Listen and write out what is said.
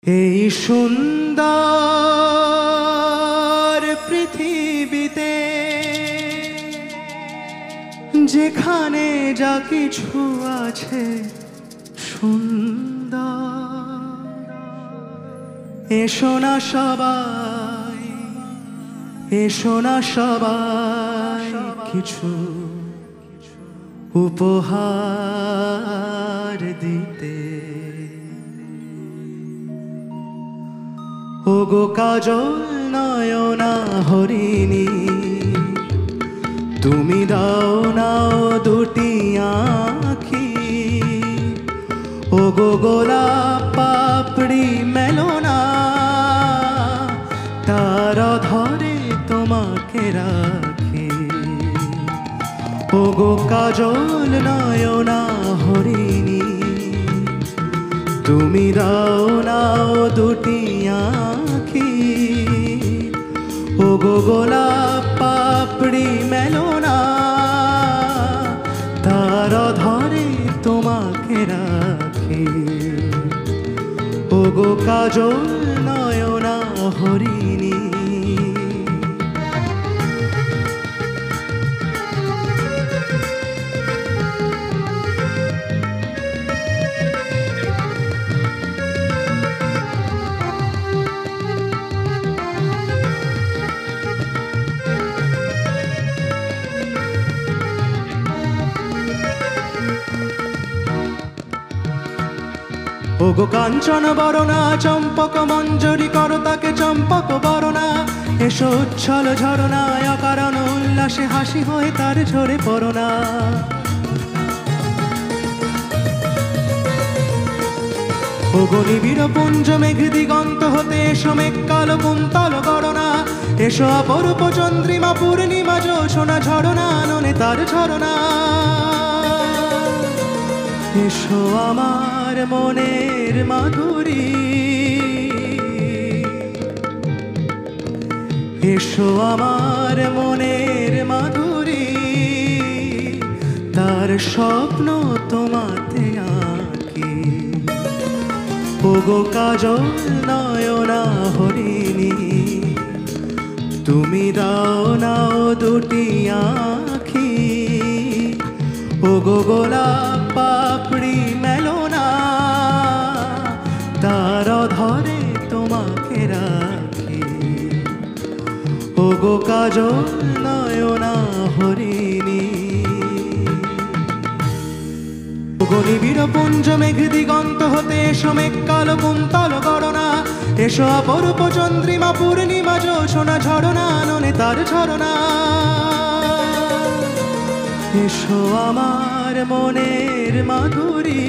এই সুন্দর পৃথিবীতে যেখানে যা কিছু আছে সুন্দর, এসো না সবাই, এসো না সবাই কিছু উপহার দিতে। ওগো কাজল নয়না হরিণী, তুমি দাও নাও দুটি আঁখি। ওগো গোলাপ পাপড়ি মেলো না, তার ধরে তোমাকে রাখি। ওগো কাজল নয়না হরিণী, তুমি দাও নাও দুটি আঁখি। ওগো গোলাপ পাপড়ি মেলো না, তার ধরে তোমাকে রাখি। ওগো কাজল নয়না হরিণী। ওগো কাঞ্চন বরণা চম্পক মঞ্জরি করো তাকে চম্পক বরণা। এসো উচ্ছল ঝরনায় অকারণ উল্লাসে হাসি হয়ে তার ঝরে পড়না। ওগো নিবিড় পুঞ্জ মেঘ দিগন্ত হতে এসো মেঘ কালো কুন্তল গণনা। এসো অপরূপ চন্দ্রিমা পূর্ণিমা জোছনা ঝরনা ননে তার ঝরনা। এসো আমার মনের মাধুরী, এসো আমার মনের মাধুরী। তার স্বপ্ন তোমাতে আঁকি। ওগো কাজল নয়না হরিণী, তুমি দাও নাও দুটি আঁখি। ওগো গোলাপ পাপড়ি মেলো না, তার ধরে তোমাকে রাখি। ওগো কাজল নয়না হরিণী। ওগো নিবিড় পুঞ্জ মেঘ দিগন্ত হতে এসো মেঘ কালো কুন্তল গণনা। এসো অপরূপ চন্দ্রিমা পূর্ণিমা জোছনা ঝরনা ননে তার ঝরনা। এসো আমার মনের মাধুরী,